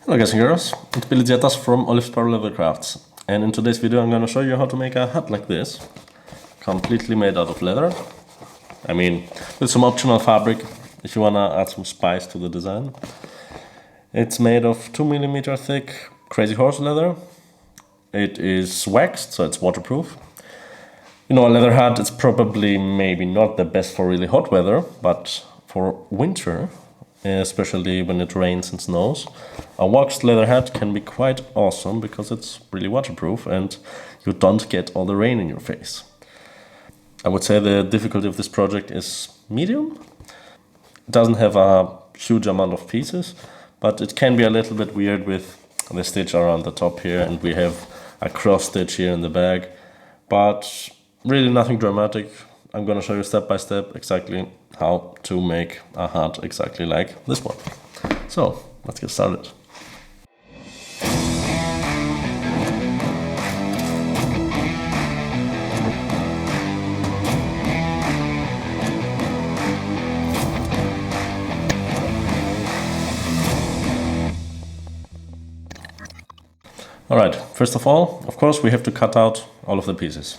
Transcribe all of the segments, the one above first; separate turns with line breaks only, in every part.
Hello guys and girls, it's Tziatas from Sparrow Leather Crafts, and in today's video I'm going to show you how to make a hat like this, completely made out of leather. I mean, with some optional fabric if you want to add some spice to the design. It's made of 2mm thick crazy horse leather. It is waxed, so it's waterproof. You know, a leather hat is probably maybe not the best for really hot weather, but for winter, especially when it rains and snows, a waxed leather hat can be quite awesome because it's really waterproof and you don't get all the rain in your face. I would say the difficulty of this project is medium. It doesn't have a huge amount of pieces, but it can be a little bit weird with the stitch around the top here, and we have a cross stitch here in the back, but really nothing dramatic. I'm going to show you step by step exactly how to make a hat exactly like this one. So let's get started. Alright, first of all, of course, we have to cut out all of the pieces.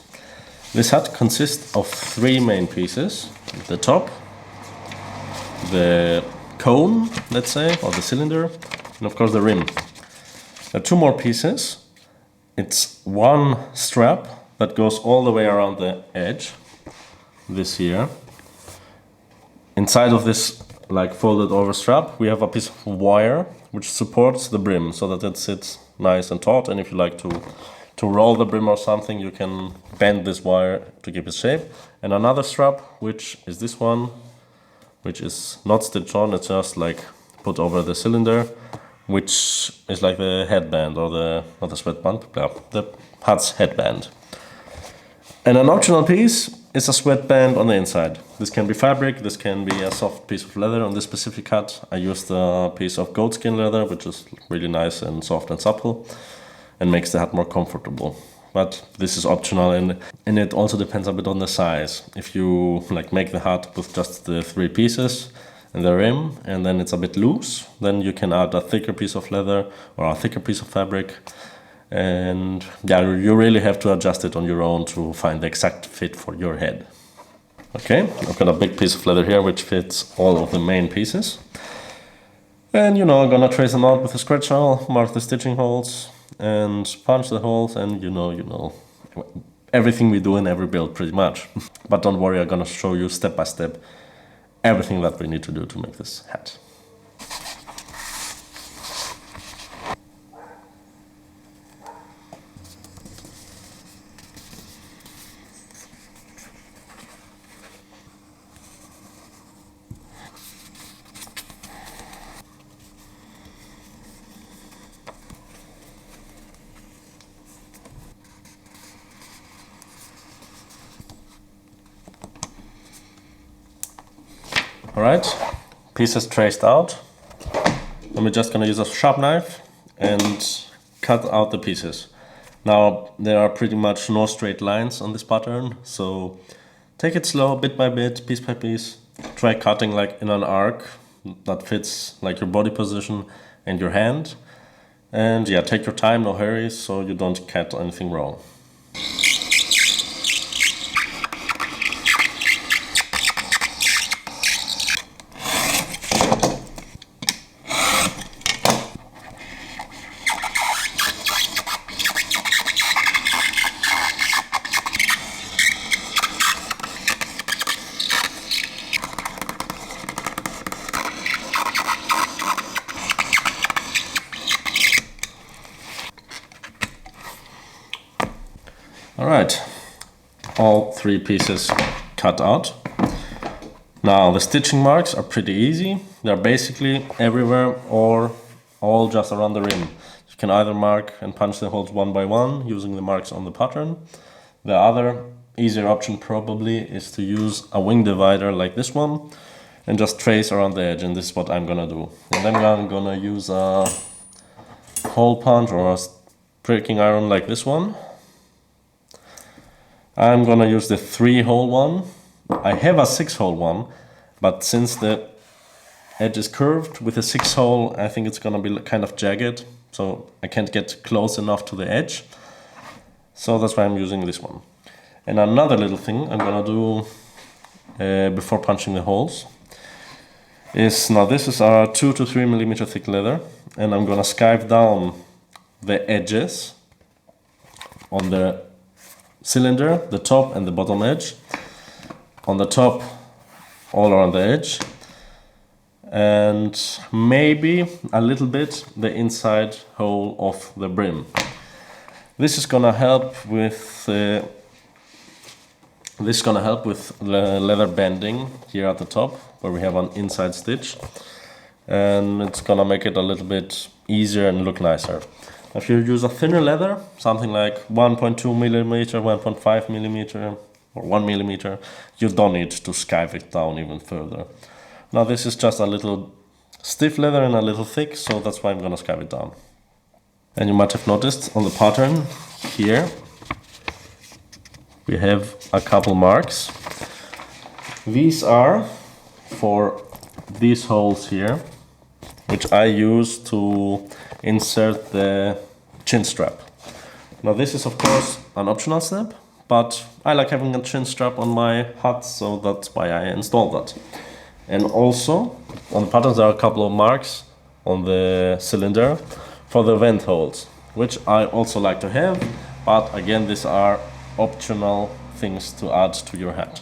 This hat consists of three main pieces: the top, the cone, let's say, or the cylinder, and of course the rim. There are two more pieces. It's one strap that goes all the way around the edge, this here. Inside of this like folded over strap we have a piece of wire which supports the brim so that it sits nice and taut, and if you like to roll the brim or something, you can bend this wire to keep its shape. And another strap, which is this one, which is not stitched on, it's just like put over the cylinder, which is like the headband, or the, not the sweatband, yeah, the hat's headband. And an optional piece is a sweatband on the inside. This can be fabric, this can be a soft piece of leather. On this specific hat I used a piece of goatskin leather, which is really nice and soft and supple and makes the hat more comfortable. But this is optional, and it also depends a bit on the size. If you like make the hat with just the three pieces and the rim, and then it's a bit loose, then you can add a thicker piece of leather or a thicker piece of fabric. And yeah, you really have to adjust it on your own to find the exact fit for your head. Okay, I've got a big piece of leather here which fits all of the main pieces. And you know, I'm gonna trace them out with a scratch awl, mark the stitching holes and punch the holes, and you know everything we do in every build pretty much. But don't worry, I'm gonna show you step by step everything that we need to do to make this hat. Alright, pieces traced out. And we're just gonna use a sharp knife and cut out the pieces. Now, there are pretty much no straight lines on this pattern, so take it slow, bit by bit, piece by piece. Try cutting like in an arc that fits like your body position and your hand. And yeah, take your time, no hurry, so you don't cut anything wrong. Alright, all three pieces cut out. Now the stitching marks are pretty easy. They're basically everywhere or all just around the rim. You can either mark and punch the holes one by one using the marks on the pattern. The other easier option probably is to use a wing divider like this one and just trace around the edge, and this is what I'm gonna do. And then I'm gonna use a hole punch or a pricking iron like this one. I'm gonna use the 3-hole one. I have a 6-hole one, but since the edge is curved with a 6 hole. I think it's gonna be kind of jagged, so I can't get close enough to the edge. So that's why I'm using this one. And another little thing I'm gonna do before punching the holes is, now this is our 2 to 3 millimeter thick leather, and I'm gonna skive down the edges on the cylinder, the top and the bottom edge. On the top, all around the edge, and maybe a little bit the inside hole of the brim. This is gonna help with the leather bending here at the top, where we have an inside stitch, and it's gonna make it a little bit easier and look nicer. If you use a thinner leather, something like 1.2 millimeter, 1.5 millimeter, or 1 millimeter, you don't need to skive it down even further. Now this is just a little stiff leather and a little thick, so that's why I'm gonna skive it down. And you might have noticed on the pattern here, we have a couple marks. These are for these holes here, which I use to insert the chin strap. Now this is of course an optional step, but I like having a chin strap on my hat, so that's why I installed that. And also on the patterns there are a couple of marks on the cylinder for the vent holes, which I also like to have, but again these are optional things to add to your hat.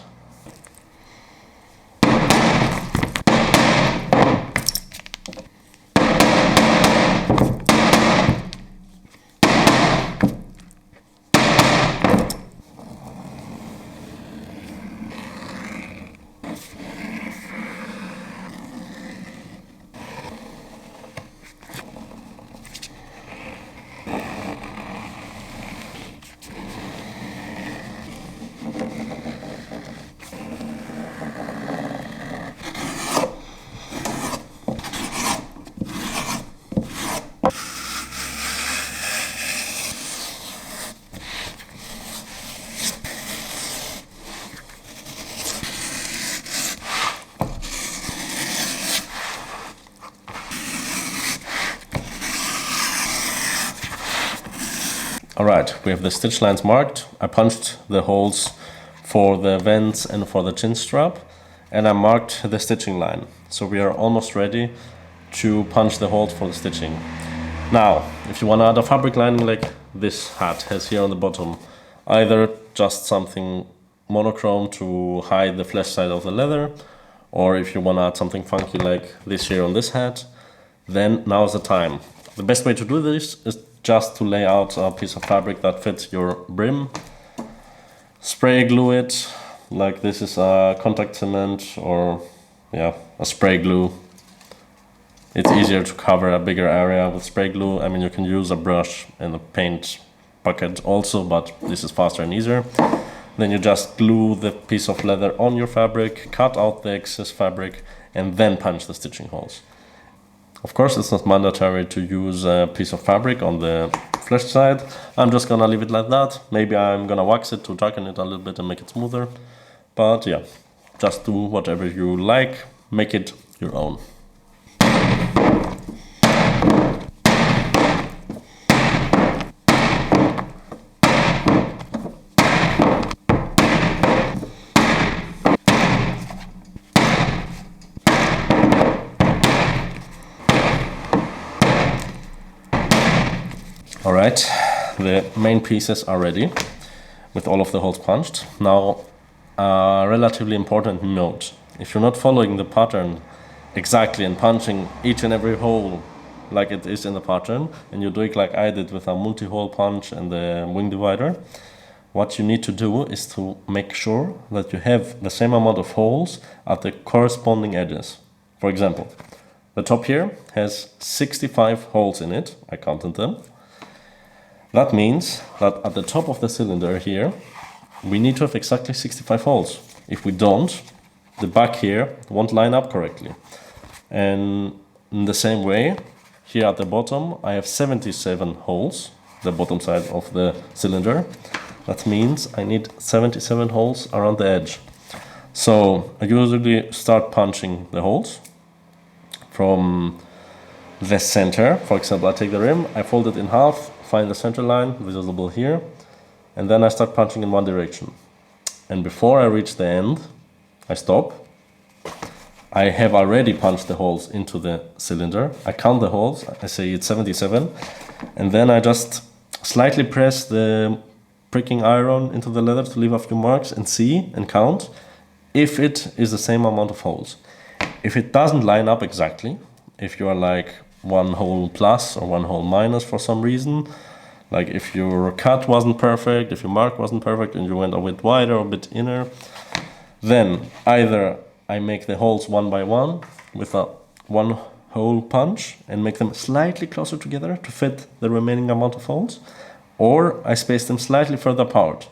Alright, we have the stitch lines marked. I punched the holes for the vents and for the chin strap, and I marked the stitching line. So we are almost ready to punch the holes for the stitching. Now, if you want to add a fabric lining like this hat has here on the bottom, either just something monochrome to hide the flesh side of the leather, or if you want to add something funky like this here on this hat, then now's the time. The best way to do this is just to lay out a piece of fabric that fits your brim, spray glue it, like this is a contact cement or a spray glue. It's easier to cover a bigger area with spray glue. I mean, you can use a brush and a paint bucket also, but this is faster and easier. Then you just glue the piece of leather on your fabric, cut out the excess fabric, and then punch the stitching holes. Of course, it's not mandatory to use a piece of fabric on the flesh side. I'm just gonna leave it like that. Maybe I'm gonna wax it to darken it a little bit and make it smoother. But yeah, just do whatever you like, make it your own. Alright, the main pieces are ready with all of the holes punched. Now, a relatively important note. If you're not following the pattern exactly and punching each and every hole like it is in the pattern, and you do it like I did with a multi-hole punch and the wing divider, what you need to do is to make sure that you have the same amount of holes at the corresponding edges. For example, the top here has 65 holes in it, I counted them. That means that at the top of the cylinder here, we need to have exactly 65 holes. If we don't, the back here won't line up correctly. And in the same way, here at the bottom, I have 77 holes, the bottom side of the cylinder. That means I need 77 holes around the edge. So I usually start punching the holes. from the center. For example, I take the rim, I fold it in half, find the center line visible here, and then I start punching in one direction. And before I reach the end, I stop. I have already punched the holes into the cylinder. I count the holes, I say it's 77, and then I just slightly press the pricking iron into the leather to leave a few marks and see and count if it is the same amount of holes. If it doesn't line up exactly, if you are like one hole plus or one hole minus for some reason, like if your cut wasn't perfect, if your mark wasn't perfect and you went a bit wider or a bit inner, then either I make the holes one by one with a one hole punch and make them slightly closer together to fit the remaining amount of holes, or I space them slightly further apart.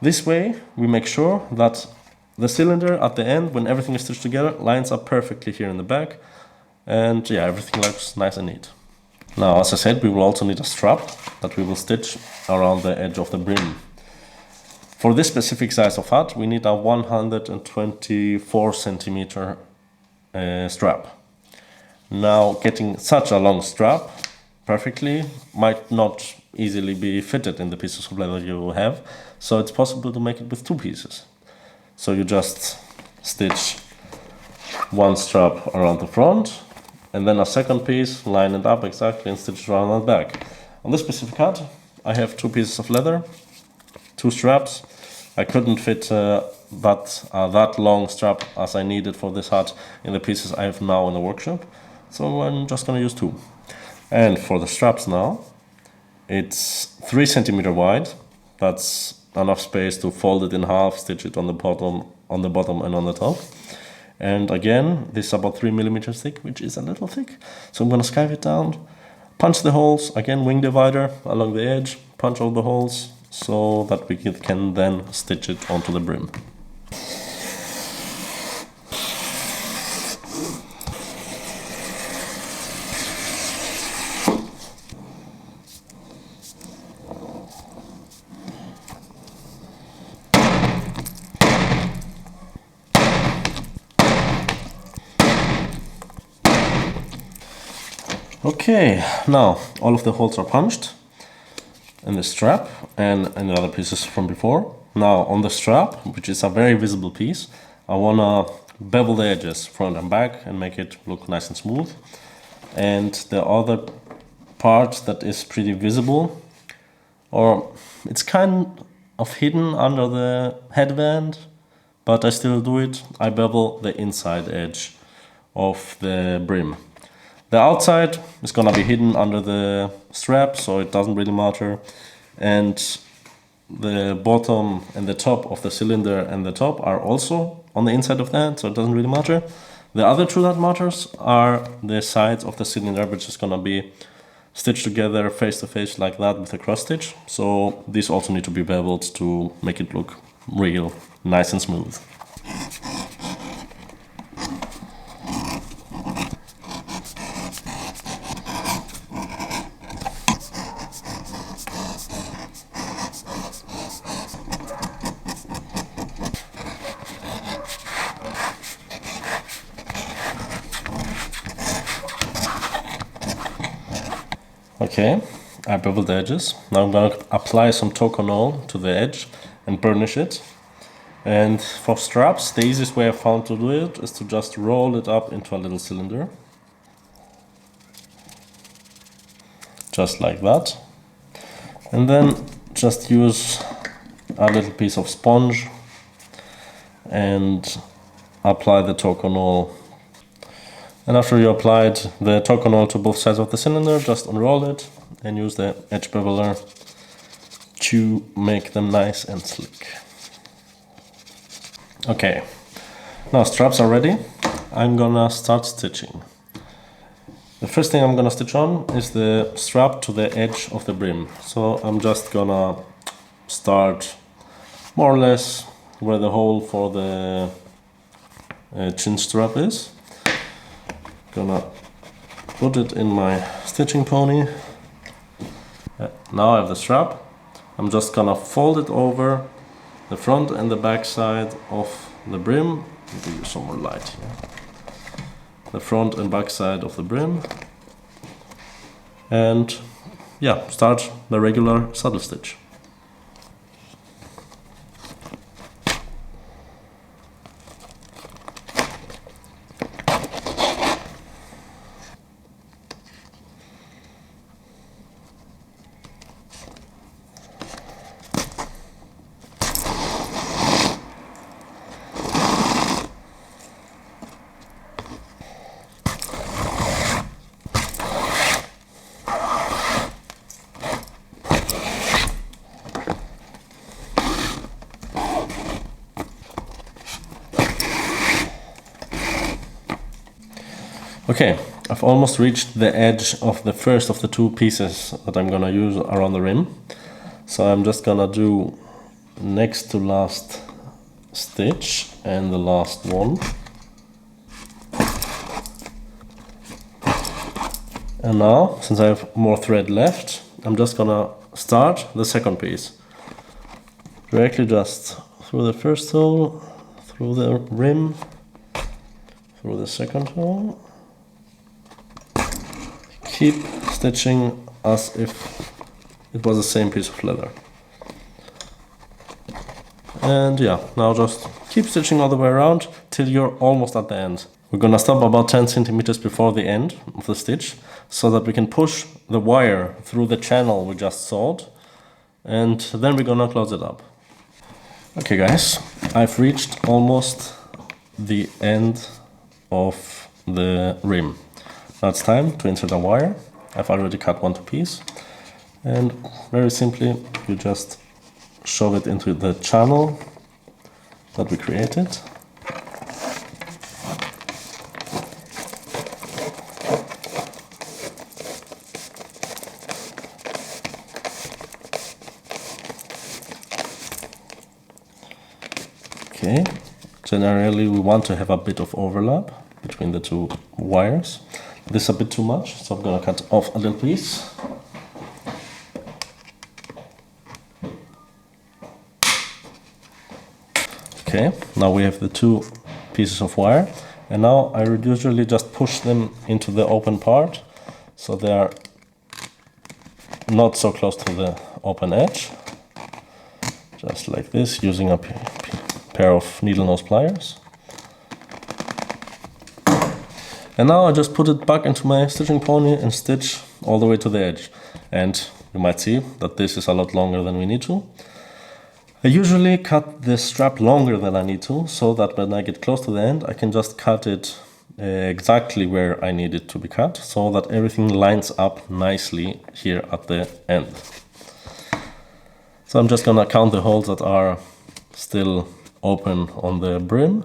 This way we make sure that the cylinder at the end, when everything is stitched together, lines up perfectly here in the back, and yeah, everything looks nice and neat. Now, as I said, we will also need a strap that we will stitch around the edge of the brim. For this specific size of hat, we need a 124 centimeter strap. Now, getting such a long strap perfectly might not easily be fitted in the pieces of leather you have, so it's possible to make it with two pieces. So you just stitch one strap around the front, and then a second piece, line it up exactly and stitch it around the back. On this specific hat, I have two pieces of leather, two straps. I couldn't fit that long strap as I needed for this hat in the pieces I have now in the workshop, so I'm just gonna use two. And for the straps now, it's 3 centimeter wide. That's enough space to fold it in half, stitch it on the bottom and on the top. And again, this is about 3 millimeters thick, which is a little thick. So I'm gonna skive it down, punch the holes, again wing divider along the edge, punch all the holes so that we can then stitch it onto the brim. Okay, now all of the holes are punched in the strap and in the other pieces from before. Now on the strap, which is a very visible piece, I wanna bevel the edges front and back and make it look nice and smooth. And the other part that is pretty visible, or it's kind of hidden under the headband, but I still do it, I bevel the inside edge of the brim. The outside is gonna be hidden under the strap, so it doesn't really matter. And the bottom and the top of the cylinder and the top are also on the inside of that, so it doesn't really matter. The other two that matters are the sides of the cylinder, which is gonna be stitched together face to face like that with a cross stitch. So these also need to be beveled to make it look real nice and smooth. Okay, I beveled the edges. Now I'm going to apply some tokonole to the edge and burnish it. And for straps, the easiest way I found to do it is to just roll it up into a little cylinder. Just like that. And then just use a little piece of sponge and apply the tokonole. And after you applied the tokonole to both sides of the cylinder, just unroll it and use the edge beveler to make them nice and slick. Okay, now straps are ready. I'm gonna start stitching. The first thing I'm gonna stitch on is the strap to the edge of the brim. So I'm just gonna start more or less where the hole for the chin strap is. Gonna put it in my stitching pony. Now I have the strap. I'm just gonna fold it over the front and the back side of the brim. I'll give you some more light here. the front and back side of the brim, and yeah, start the regular saddle stitch. Okay, I've almost reached the edge of the first of the two pieces that I'm gonna use around the rim. So I'm just gonna do next to last stitch and the last one. And now, since I have more thread left, I'm just gonna start the second piece. Directly just through the first hole, through the rim, through the second hole. Keep stitching as if it was the same piece of leather. And yeah, now just keep stitching all the way around till you're almost at the end. We're gonna stop about 10 centimeters before the end of the stitch so that we can push the wire through the channel we just sawed, and then we're gonna close it up. Okay guys, I've reached almost the end of the rim. Now it's time to insert a wire. I've already cut one to piece, and very simply you just shove it into the channel that we created. Okay, generally we want to have a bit of overlap between the two wires. This is a bit too much, so I'm gonna cut off a little piece. Okay, now we have the two pieces of wire, and now I would usually just push them into the open part so they are not so close to the open edge. Just like this, using a pair of needle nose pliers. And now I just put it back into my stitching pony and stitch all the way to the edge. And you might see that this is a lot longer than we need to. I usually cut the strap longer than I need to, so that when I get close to the end, I can just cut it exactly where I need it to be cut, so that everything lines up nicely here at the end. So I'm just gonna count the holes that are still open on the brim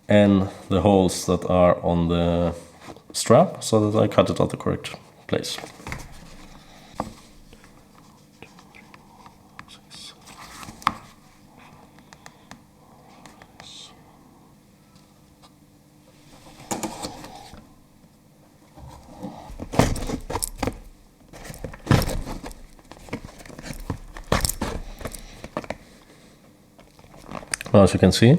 and the holes that are on the strap, so that I cut it at the correct place. Now, as you can see,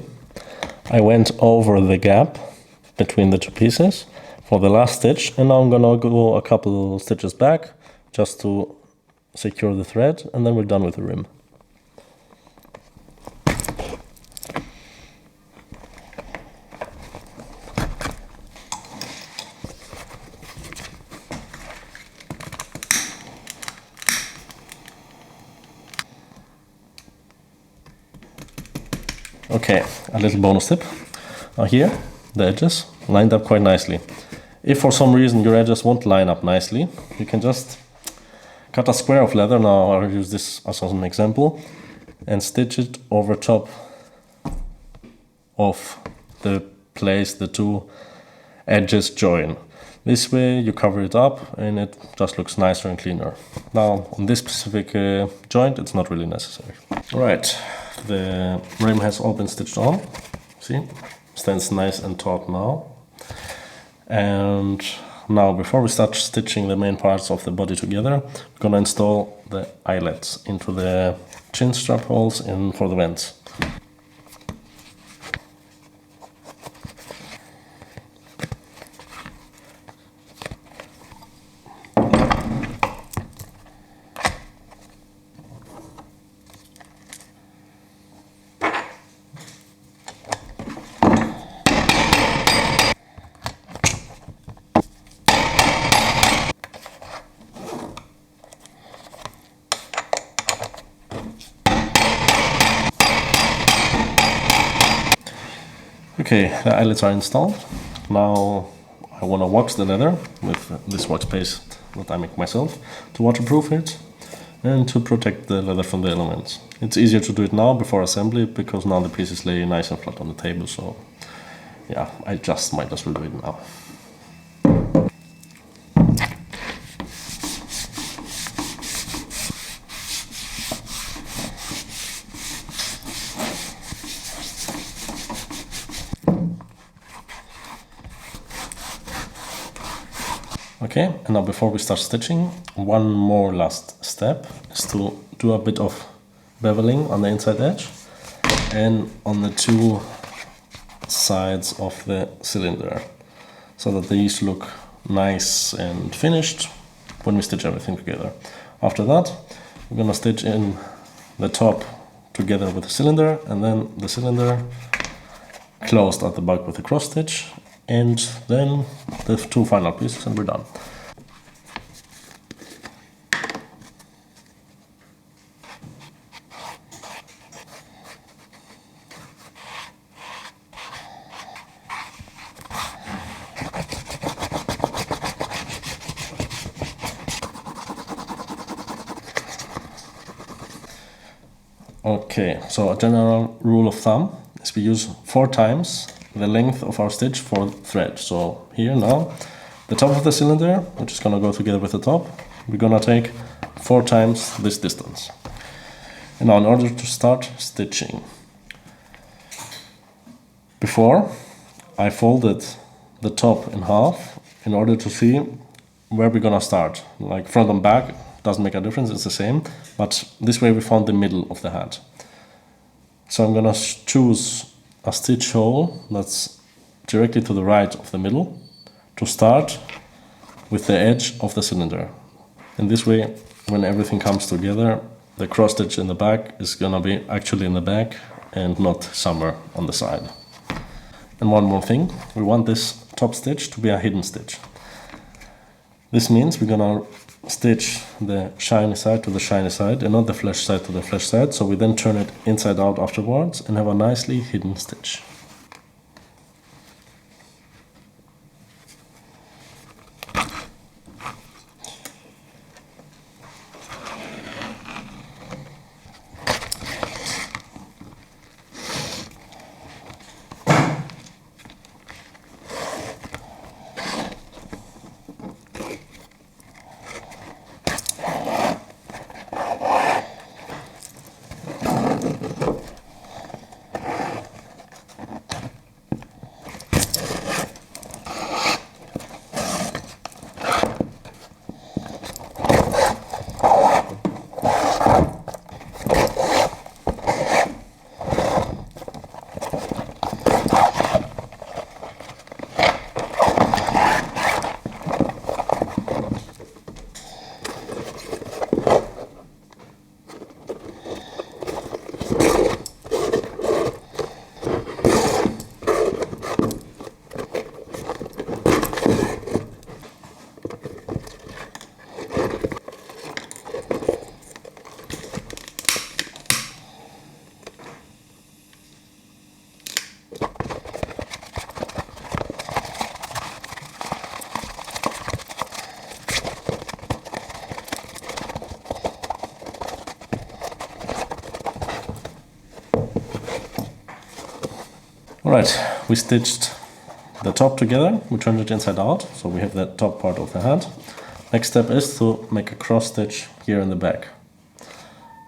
I went over the gap between the two pieces for the last stitch, and now I'm gonna go a couple stitches back just to secure the thread, and then we're done with the rim. Okay, a little bonus tip. Now here, the edges lined up quite nicely. If for some reason your edges won't line up nicely, you can just cut a square of leather, now I'll use this as an example, and stitch it over top of the place the two edges join. This way you cover it up and it just looks nicer and cleaner. Now on this specific joint it's not really necessary. Alright, the rim has all been stitched on. See, stands nice and taut now. And now before we start stitching the main parts of the body together, we're gonna install the eyelets into the chin strap holes in for the vents. Okay, the eyelets are installed. Now I want to wax the leather with this wax paste that I make myself to waterproof it and to protect the leather from the elements. It's easier to do it now before assembly because now the pieces lay nice and flat on the table, so yeah, I just might as well do it now. Okay, and now before we start stitching, one more last step is to do a bit of beveling on the inside edge and on the two sides of the cylinder, so that these look nice and finished when we stitch everything together. After that, we're gonna stitch in the top together with the cylinder, and then the cylinder closed at the back with a cross stitch, and then the two final pieces, and we're done. Okay, so a general rule of thumb is we use 4 times the length of our stitch for thread. So here now, the top of the cylinder, which is gonna go together with the top, we're gonna take 4 times this distance. And now in order to start stitching, before I folded the top in half in order to see where we're gonna start. Like front and back, doesn't make a difference, it's the same, but this way we found the middle of the hat. So I'm gonna choose a stitch hole that's directly to the right of the middle to start with the edge of the cylinder. And this way, when everything comes together, the cross stitch in the back is gonna be actually in the back and not somewhere on the side. And one more thing, we want this top stitch to be a hidden stitch. This means we're gonna stitch the shiny side to the shiny side and not the flesh side to the flesh side, so we then turn it inside out afterwards and have a nicely hidden stitch. Alright, we stitched the top together, we turned it inside out, so we have the top part of the hat. Next step is to make a cross stitch here in the back.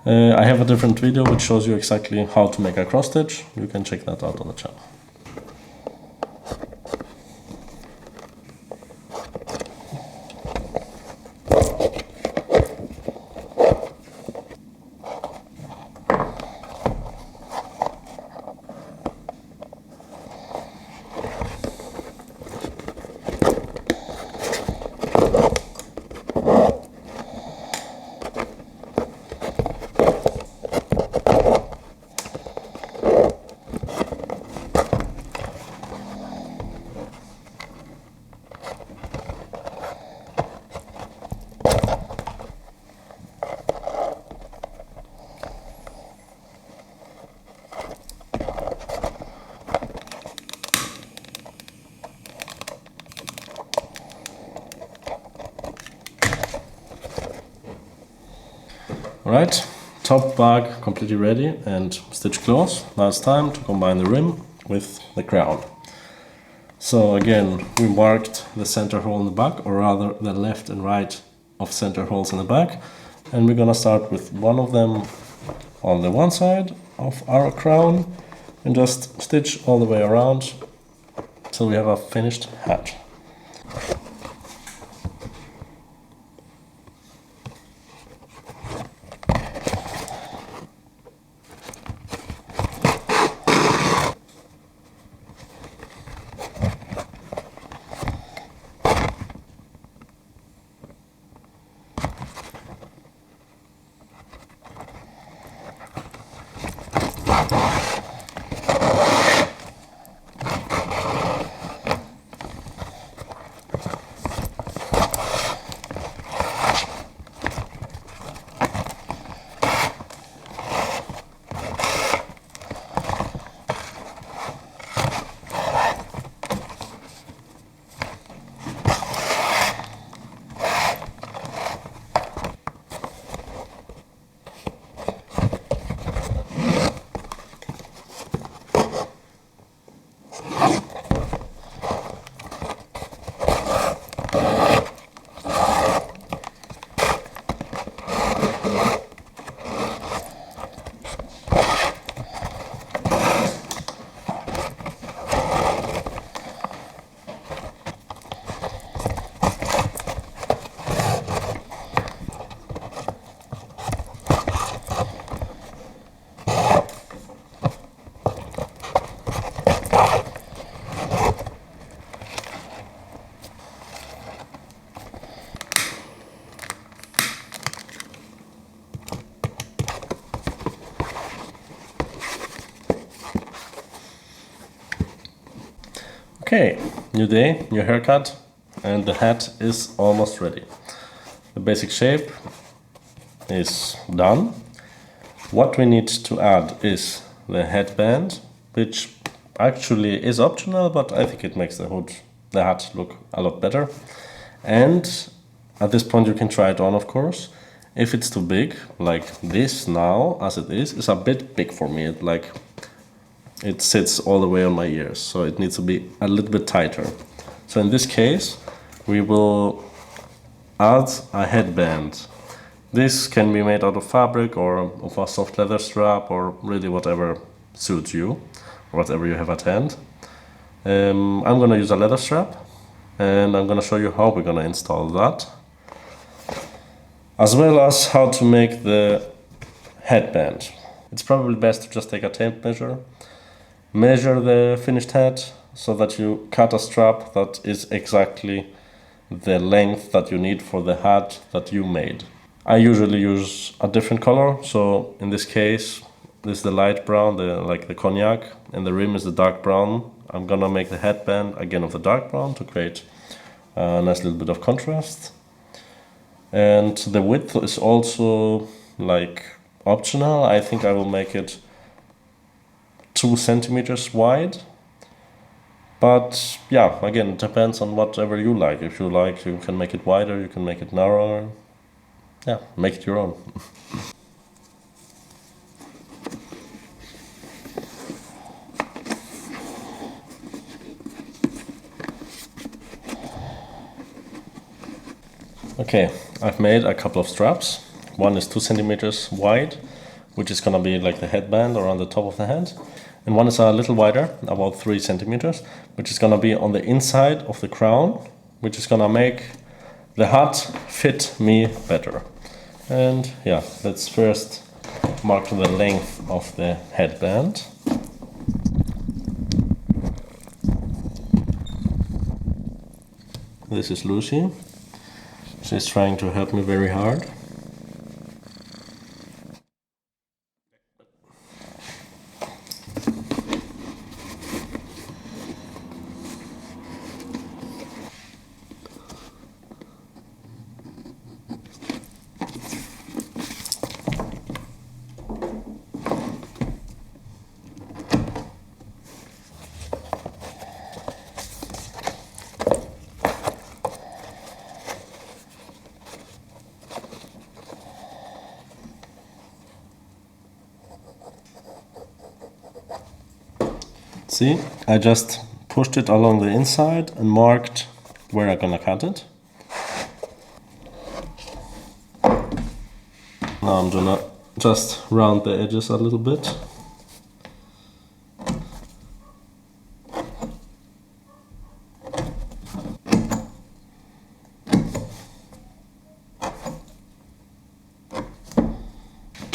I have a different video which shows you exactly how to make a cross stitch, you can check that out on the channel. Alright, top bag completely ready and stitch close. Now it's time to combine the rim with the crown. So again, we marked the center hole in the back, or rather the left and right of center holes in the back. And we're gonna start with one of them on the one side of our crown and just stitch all the way around till we have a finished hat. Okay, new day, new haircut, and the hat is almost ready. The basic shape is done. What we need to add is the headband, which actually is optional, but I think it makes the hat look a lot better. And at this point you can try it on, of course. If it's too big, like this now, as it is a bit big for me. It sits all the way on my ears, so it needs to be a little bit tighter. So in this case, we will add a headband. This can be made out of fabric or of a soft leather strap, or really whatever suits you, or whatever you have at hand. I'm gonna use a leather strap, and I'm gonna show you how we're gonna install that, as well as how to make the headband. It's probably best to just take a tape measure, measure the finished hat so that you cut a strap that is exactly the length that you need for the hat that you made. I usually use a different color, so in this case this is the light brown, like the cognac, and the rim is the dark brown. I'm gonna make the headband again of the dark brown to create a nice little bit of contrast. And the width is also like optional. I think I will make it 2 centimeters wide, but yeah, again, it depends on whatever you like. If you like, you can make it wider, you can make it narrower. Yeah, make it your own. Okay, I've made a couple of straps. One is 2 centimeters wide, which is gonna be like the headband around the top of the head. And one is a little wider, about 3 centimeters, which is gonna be on the inside of the crown, which is gonna make the hat fit me better. And yeah, let's first mark the length of the headband. This is Lucy. She's trying to help me very hard. See, I just pushed it along the inside and marked where I'm gonna cut it. Now I'm gonna just round the edges a little bit.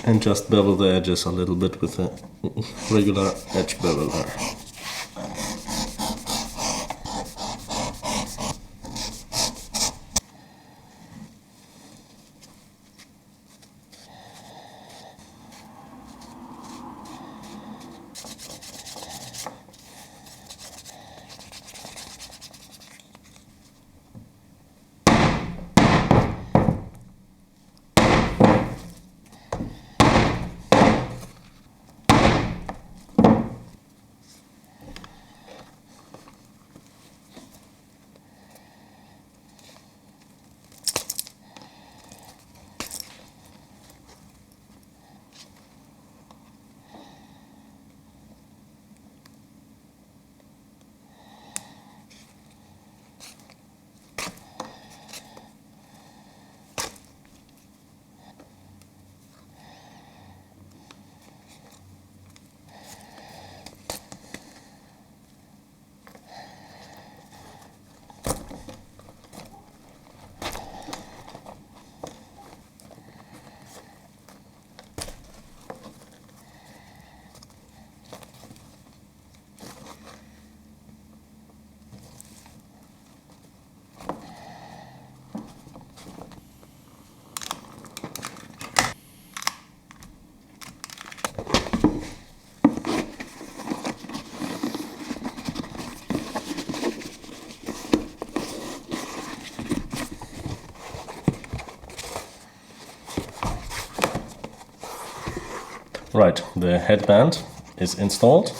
And just bevel the edges a little bit with a regular edge beveler. Right, the headband is installed.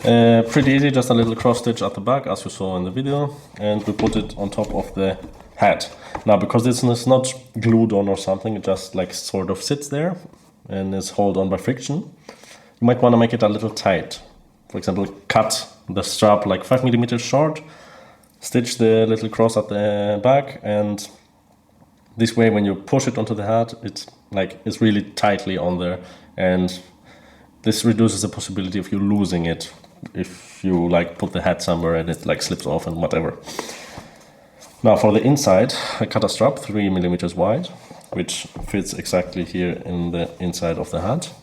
Pretty easy, just a little cross stitch at the back as you saw in the video, and we put it on top of the hat. Now because this is not glued on or something, it just like sort of sits there and is held on by friction. You might want to make it a little tight. For example, cut the strap like 5 millimeters short, stitch the little cross at the back, and this way when you push it onto the hat, it's really tightly on there, and this reduces the possibility of you losing it if you like put the hat somewhere and it like slips off and whatever. Now for the inside, I cut a strap 3 millimeters wide, which fits exactly here in the inside of the hat.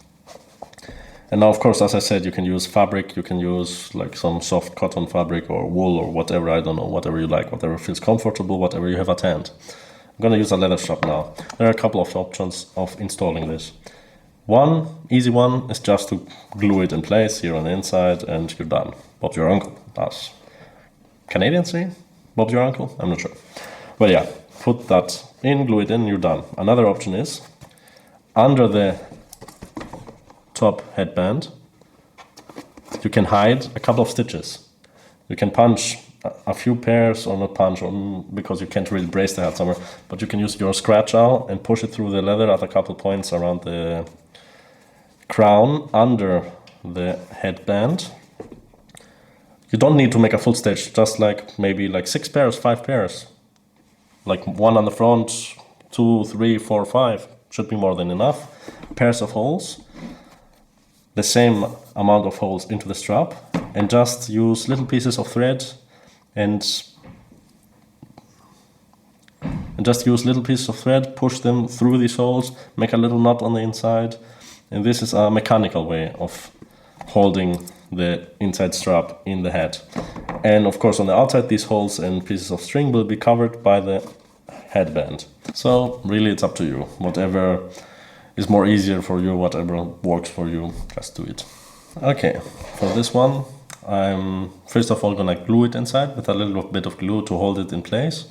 And now of course, as I said, you can use fabric, you can use like some soft cotton fabric or wool or whatever, I don't know, whatever you like, whatever feels comfortable, whatever you have at hand. I'm gonna use a leather strap now. There are a couple of options of installing this. One easy one is just to glue it in place here on the inside and you're done. Bob's your uncle, as Canadians say. Bob's your uncle? I'm not sure. But yeah, put that in, glue it in, you're done. Another option is under the top headband, you can hide a couple of stitches. You can punch a few pairs, or not punch, because you can't really brace the hat somewhere, but you can use your scratch awl and push it through the leather at a couple points around the crown under the headband. You don't need to make a full stitch, just like maybe like 6 pairs, 5 pairs. Like 1 on the front, 2, 3, 4, 5, should be more than enough. Pairs of holes, the same amount of holes into the strap, and just use little pieces of thread and just use little pieces of thread, push them through these holes, make a little knot on the inside, and this is a mechanical way of holding the inside strap in the hat. And of course on the outside, these holes and pieces of string will be covered by the headband. So really it's up to you, whatever is more easier for you, whatever works for you, just do it. Okay, for this one I'm first of all gonna glue it inside with a little bit of glue to hold it in place,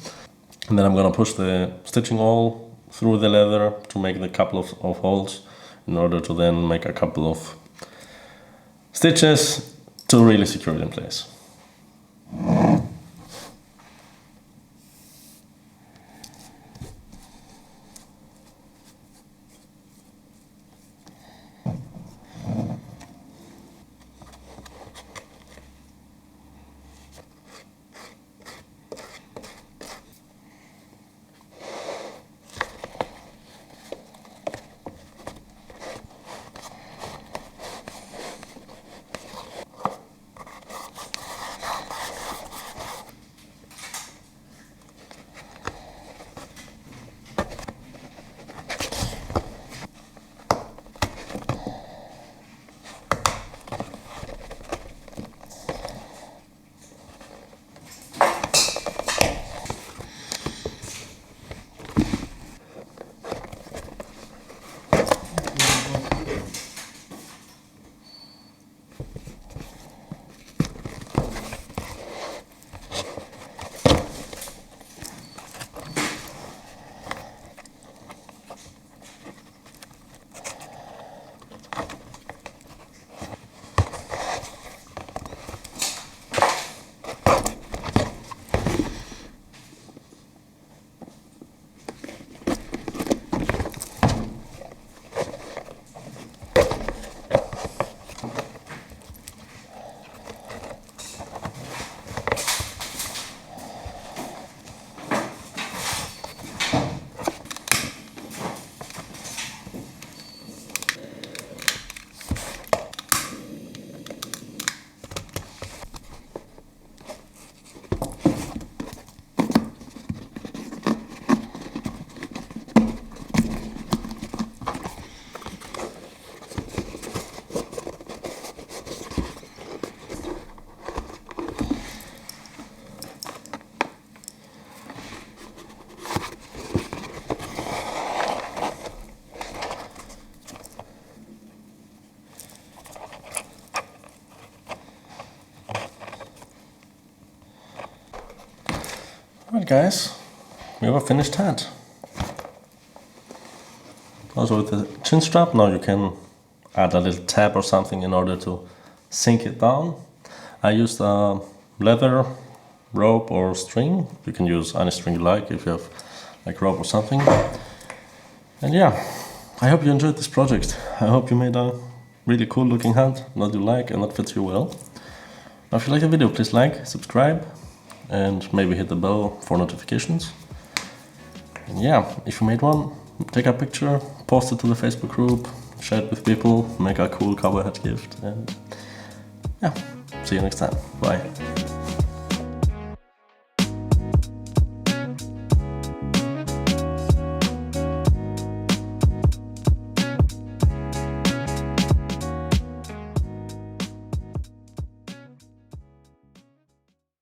and then I'm gonna push the stitching awl through the leather to make the couple of holes in order to then make a couple of stitches to really secure it in place. Alright guys, we have a finished hat. Also with the chin strap, now you can add a little tab or something in order to sink it down. I used a leather rope or string. You can use any string you like if you have like rope or something. And yeah, I hope you enjoyed this project. I hope you made a really cool looking hat that you like and that fits you well. Now if you like the video, please like, subscribe, and maybe hit the bell for notifications. And yeah, if you made one, take a picture, post it to the Facebook group, share it with people, make a cool cowboy hat gift, and yeah, see you next time. Bye.